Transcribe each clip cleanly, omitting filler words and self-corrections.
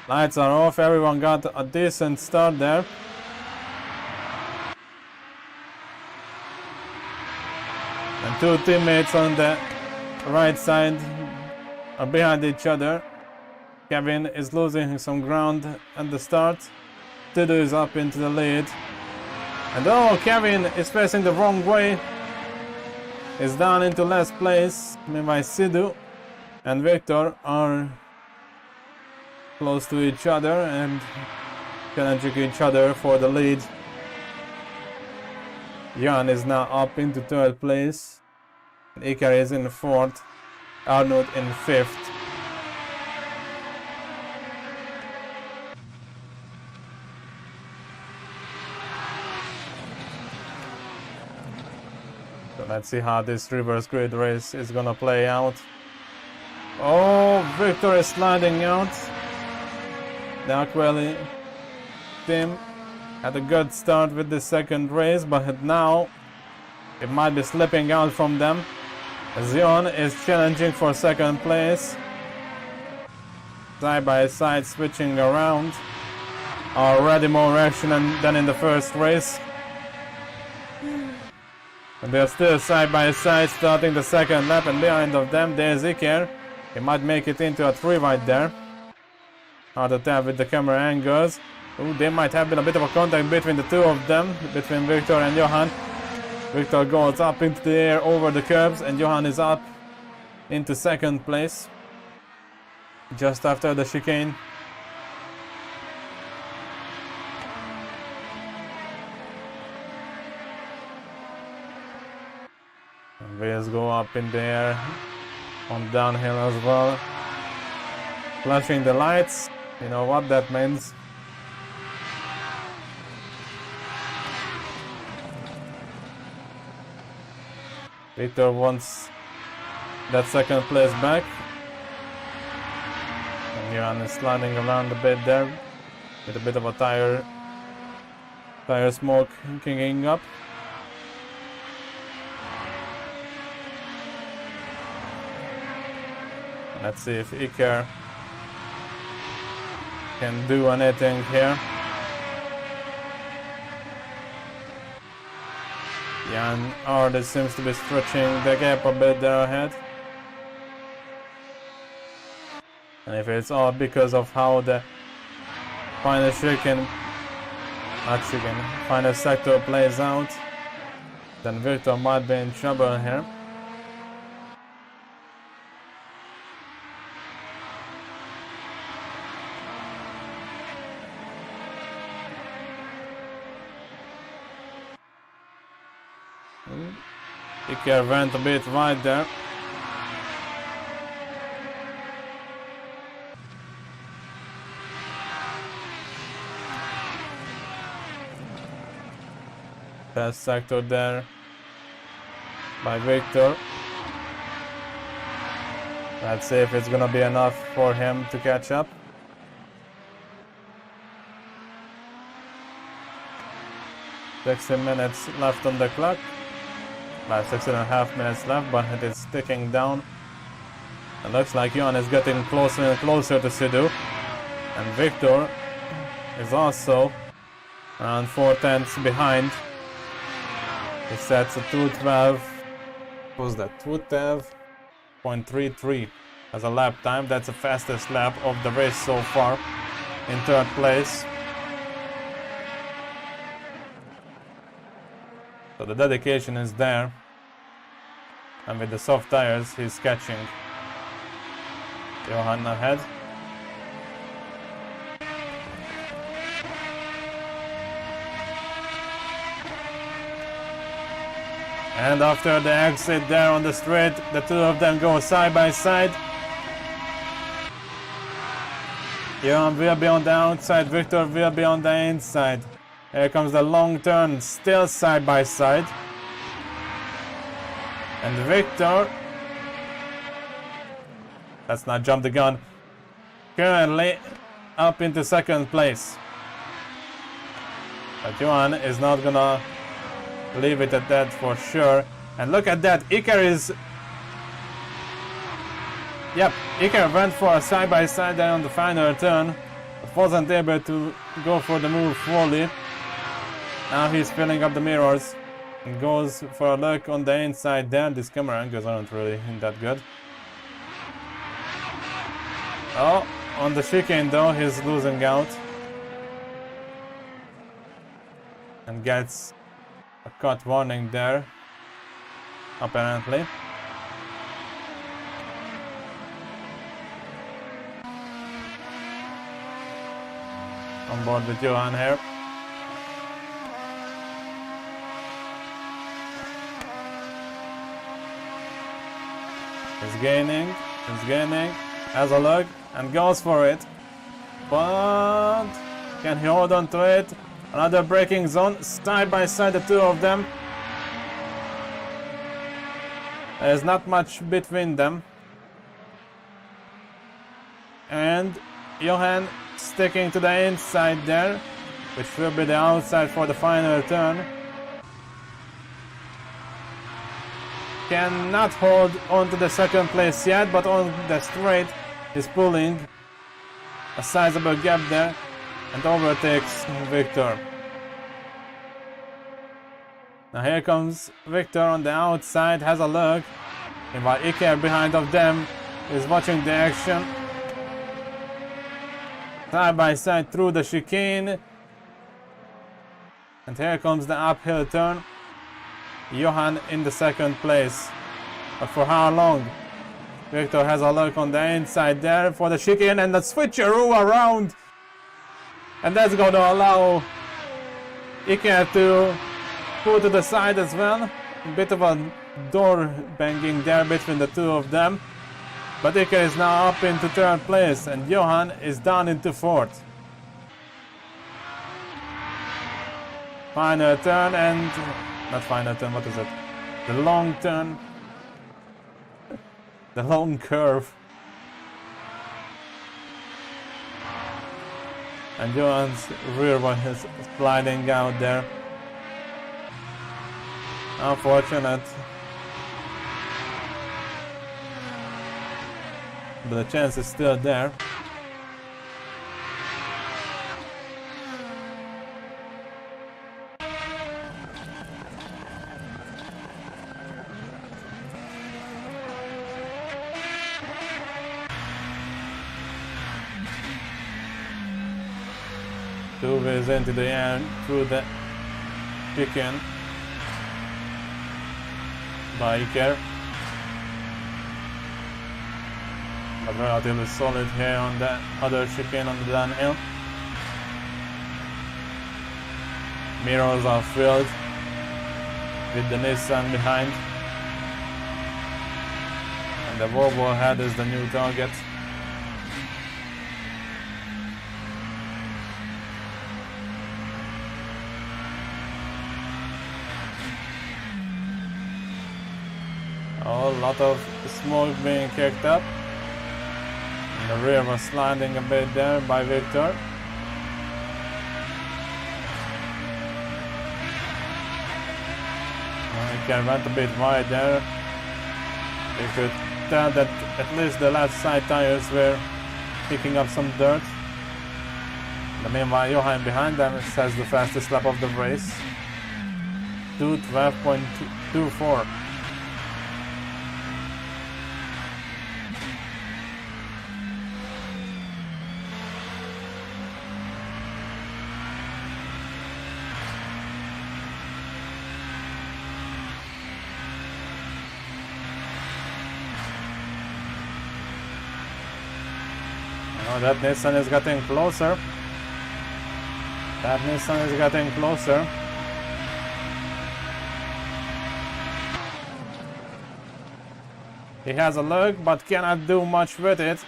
Lights are off, everyone got a decent start there. And two teammates on the right side are behind each other. Kevin is losing some ground at the start. Sidhu is up into the lead. And oh, Kevin is facing the wrong way. Is down into last place. Meanwhile, Sidhu and Victor are close to each other and challenging each other for the lead. Jan is now up into third place. Iker is in fourth. Arnold in fifth. So let's see how this reverse grid race is gonna play out. Oh, Victor is sliding out. The Aqueli team had a good start with the second race, but now it might be slipping out from them. Zion is challenging for second place. Side by side switching around. Already more action than in the first race. And they're still side by side starting the second lap, and behind of them there's Iker. He might make it into a 3 right there. Hard to tell with the camera angles. Ooh, there might have been a bit of a contact between the two of them, between Victor and Johan. Victor goes up into the air over the curbs, and Johan is up into second place just after the chicane. And wheels go up in the air on downhill as well. Flashing the lights, you know what that means. Victor wants that second place back. And Johan is sliding around a bit there with a bit of a tire smoke kicking up. Let's see if Iker can do anything here. Jan Arde seems to be stretching the gap a bit there ahead. And if it's all because of how the final final sector plays out, then Victor might be in trouble here. Iker went a bit wide there. Fast sector there by Victor. Let's see if it's gonna be enough for him to catch up. "60 minutes left on the clock. About 6.5 minutes left, but it is ticking down. It looks like Jan is getting closer and closer to Sidhu. And Victor is also around 4/10 behind. He sets a 2:12. What was that? 2:12.33 as a lap time. That's the fastest lap of the race so far. In third place. So the dedication is there, and with the soft tires he's catching Johan ahead. And after the exit there on the straight, the two of them go side by side. Johan will be on the outside, Victor will be on the inside. Here comes the long turn, still side by side. And Victor, let's not jump the gun, currently up into second place. But Johan is not gonna leave it at that for sure. And look at that, Iker is... Yep, Iker went for a side by side there on the final turn. wasn't able to go for the move fully. Now he's filling up the mirrors and goes for a look on the inside there. These camera angles aren't really that good. Oh, on the chicane though, he's losing out. And gets a cut warning there, apparently. On board with Johan here. He's gaining, has a look, and goes for it. But can he hold on to it? Another braking zone, side by side the two of them. There's not much between them. And Johan sticking to the inside there, which will be the outside for the final turn. Cannot hold on to the second place yet, but on the straight is pulling a sizable gap there and overtakes Victor. Now here comes Victor on the outside, has a look, and while Iker behind of them is watching the action. Side by side through the chicane. And here comes the uphill turn. Johan in the second place. But for how long? Victor has a look on the inside there for the chicane and the switcheroo around. And that's going to allow Iker to pull to the side as well. A bit of a door banging there between the two of them. But Iker is now up into third place and Johan is down into fourth. Final turn and... not final turn, what is it? The long turn. The long curve. And Johan's rear one is sliding out there. Unfortunate. But the chance is still there. Two ways into the air through the chicane by Iker. But relatively solid here on the other chicane on the downhill. Mirrors are filled with the Nissan behind. And the Volvo ahead is the new target. Oh, a lot of smoke being kicked up. And the rear was sliding a bit there by Victor. He can run a bit wide there. You could tell that at least the left side tires were picking up some dirt. And meanwhile, Johan behind them has the fastest lap of the race. 2:12.24. Oh, that Nissan is getting closer. That Nissan is getting closer. He has a look, but cannot do much with it.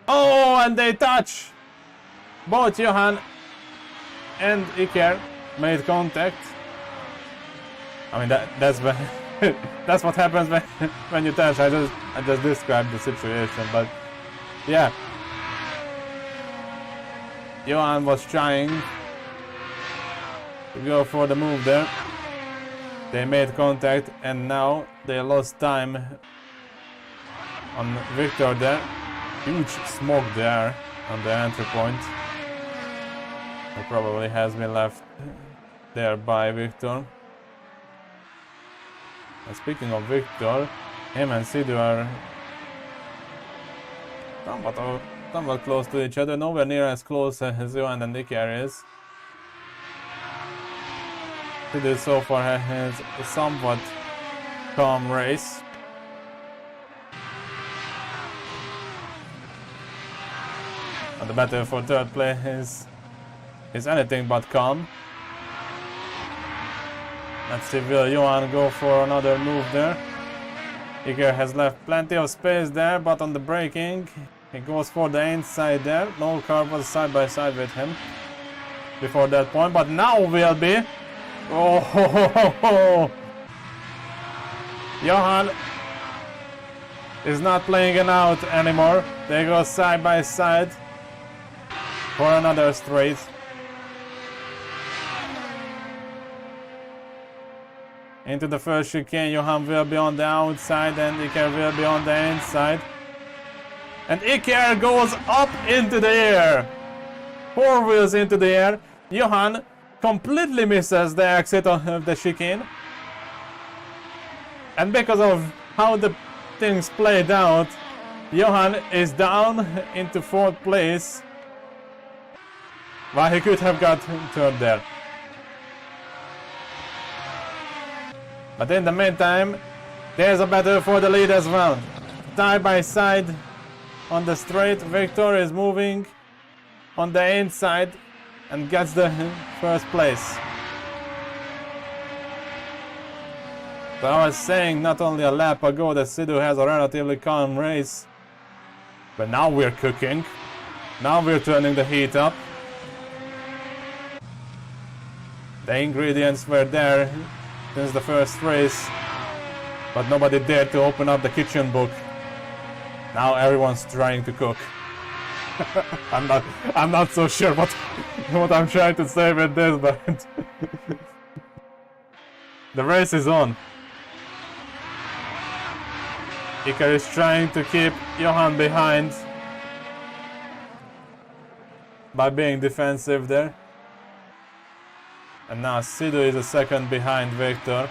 Oh, and they touch! Both Johan and Iker made contact. I mean that's when that's what happens when you touch. I just described the situation, but yeah, Johan was trying to go for the move there, They made contact and now they lost time on Victor there. Huge smoke there on the entry point. He probably has been left there by Victor. And speaking of Victor, him and Sidhu are somewhat close to each other, nowhere near as close as Johan and Iker is. Sidhu so far has a somewhat calm race. And the battle for third place is anything but calm. Let's see, will Johan go for another move there? Iker has left plenty of space there, but on the braking, he goes for the inside there. No car was side by side with him before that point, but now will be. Oh, ho, ho, ho, ho. Johan is not playing it out anymore. They go side by side for another straight. Into the first chicane, Johan will be on the outside and Iker will be on the inside. And Iker goes up into the air. 4 wheels into the air. Johan completely misses the exit of the chicane. And because of how the things played out, Johan is down into 4th place. While he could have got 3rd there. But in the meantime, there's a battle for the lead as well. Side by side on the straight, Victor is moving on the inside and gets the first place. So I was saying not only a lap ago that Sidhu has a relatively calm race, but now we're cooking. Now we're turning the heat up. The ingredients were there since the first race, but nobody dared to open up the kitchen book. Now everyone's trying to cook. I'm not so sure what I'm trying to say with this, but the race is on. Iker is trying to keep Johan behind by being defensive there. And now Sidhu is a second behind Victor.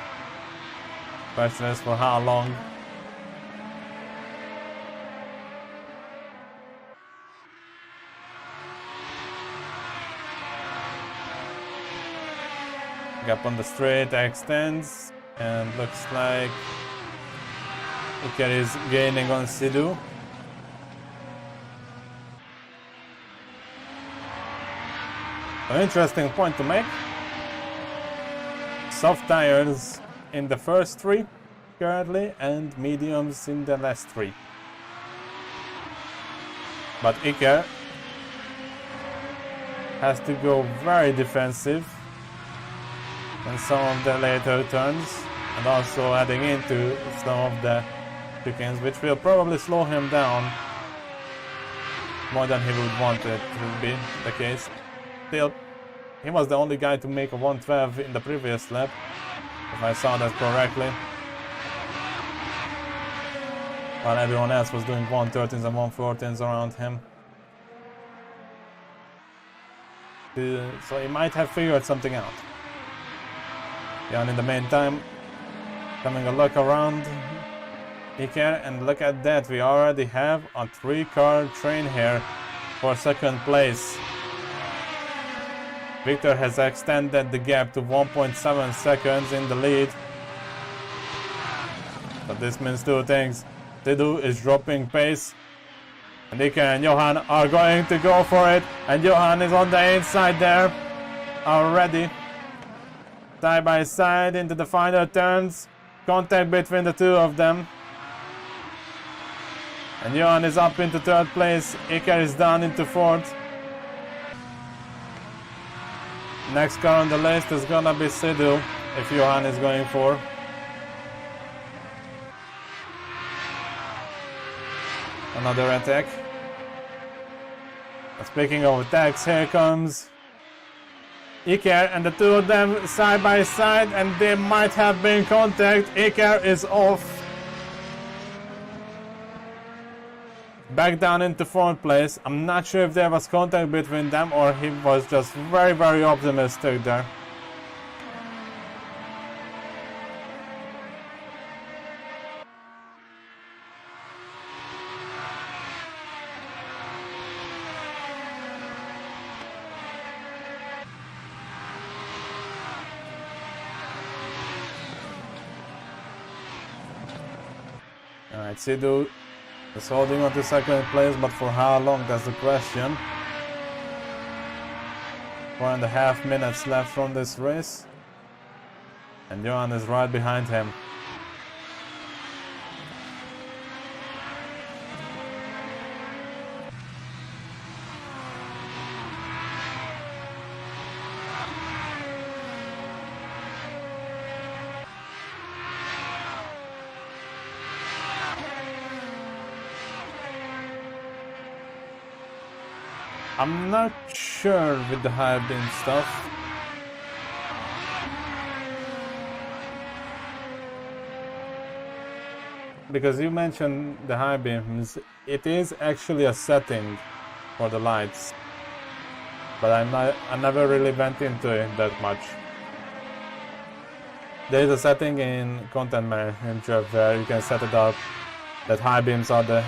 Question is for how long. Gap on the straight extends and looks like Iker is gaining on Sidhu. An interesting point to make. Soft tires in the first 3 currently and mediums in the last 3. But Iker has to go very defensive in some of the later turns and also adding into some of the chicanes, which will probably slow him down more than he would want it to be the case. Still, he was the only guy to make a 112 in the previous lap, if I saw that correctly. While everyone else was doing 113s and 114s around him. So he might have figured something out. Yeah, and in the meantime, coming a look around Iker, and look at that, we already have a 3-car train here for second place. Victor has extended the gap to 1.7 seconds in the lead. But this means 2 things. Sidhu is dropping pace. And Iker and Johan are going to go for it. And Johan is on the inside there already. Side by side into the final turns. Contact between the 2 of them. And Johan is up into 3rd place. Iker is down into 4th. Next car on the list is gonna be Sidhu, if Johan is going for. Another attack. Speaking of attacks, here comes Iker, and the two of them side by side, and there might have been contact. Iker is off. Back down into 4th place. I'm not sure if there was contact between them or he was just very, very optimistic there. Alright, Sidhu is holding on to 2nd place, but for how long, that's the question. 4.5 minutes left from this race. And Johan is right behind him. I'm not sure with the high beam stuff. Because you mentioned the high beams, it is actually a setting for the lights. But I never really went into it that much. There is a setting in Content Manager where you can set it up that high beams are the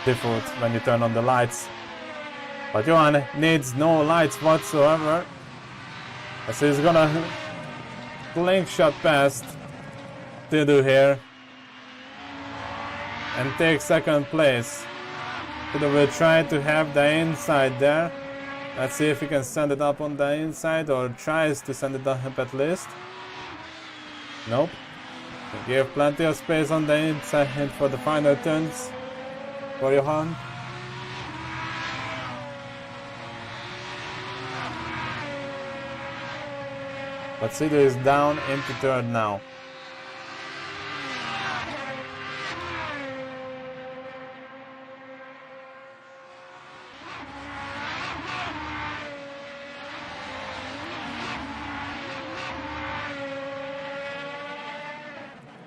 default when you turn on the lights. But Johan needs no lights whatsoever, as he's gonna blink shot past Tiddu here and take 2nd place. Tiddu will try to have the inside there. Let's see if he can send it up on the inside, or tries to send it up at least. Nope. He gave plenty of space on the inside for the final turns for Johan. But Sidhu is down into 3rd now.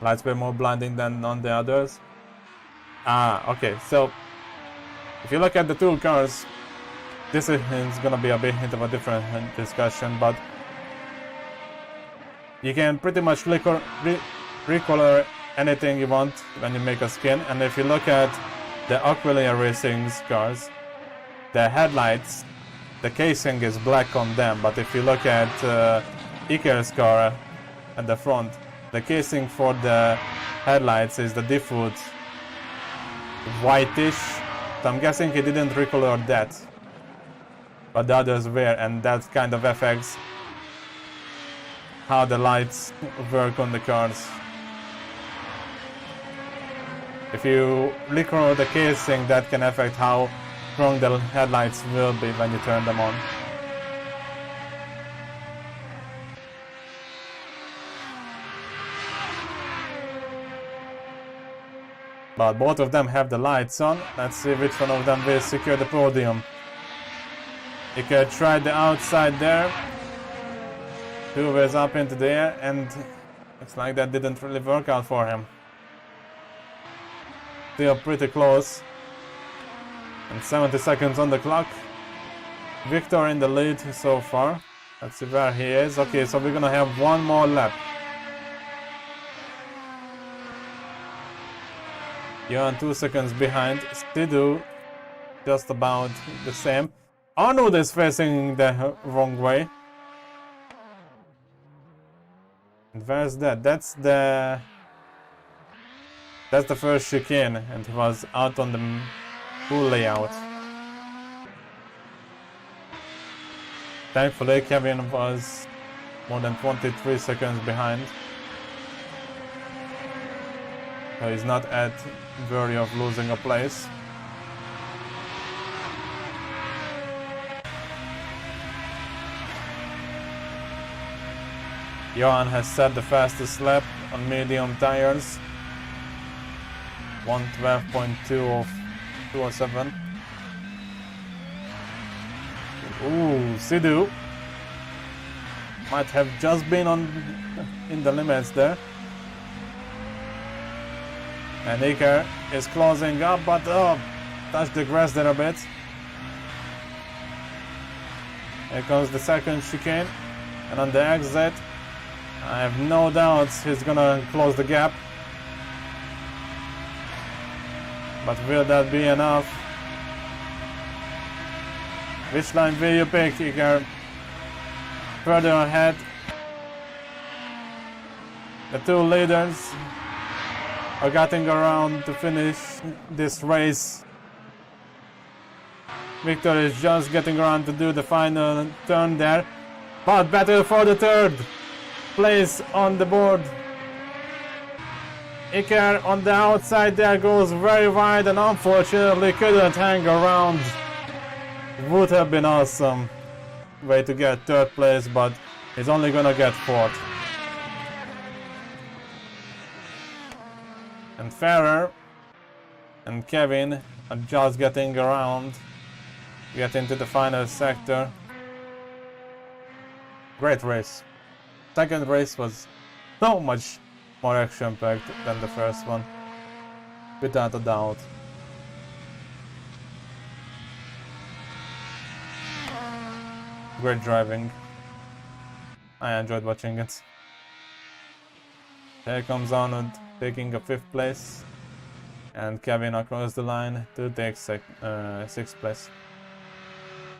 Lights were more blinding than on the others. Okay, so if you look at the two cars, this is gonna be a bit of a different discussion, but you can pretty much recolor anything you want when you make a skin. And if you look at the Aquilia Racing's cars, the headlights, the casing is black on them. But if you look at Iker's car at the front, the casing for the headlights is the default whitish. So I'm guessing he didn't recolor that, but the others were, and that kind of affects how the lights work on the cars. If you recolor the casing, that can affect how strong the headlights will be when you turn them on. But both of them have the lights on. Let's see which one of them will secure the podium. Iker tried the outside there. Two ways up into the air, and looks like that didn't really work out for him. Still pretty close. And 70 seconds on the clock. Victor in the lead so far. Let's see where he is. Okay, so we're gonna have one more lap. Johan 2 seconds behind. Sidhu just about the same. Arnold is facing the wrong way. And where's that? That's the first chicane, and he was out on the full layout. Thankfully, Kevin was more than 23 seconds behind. So he's not at worry of losing a place. Johan has set the fastest lap on medium tires. 1:12.2 of 207. Ooh, Sidhu Might have just been in the limits there. And Iker is closing up, but touched the grass there a bit. Here comes the second chicane, and on the exit, I have no doubts he's gonna close the gap. But will that be enough? Which line will you pick, Iker? Further ahead. The two leaders are getting around to finish this race. Victor is just getting around to do the final turn there. But battle for the third place on the board. Iker on the outside there goes very wide and unfortunately couldn't hang around. Would have been awesome way to get third place, but he's only gonna get fourth. And Ferrer and Kevin are just getting around, get into the final sector. Great race. Second race was so much more action-packed than the first one, without a doubt. Great driving. I enjoyed watching it. Here comes Arnold taking a 5th place, and Kevin across the line to take 6th place.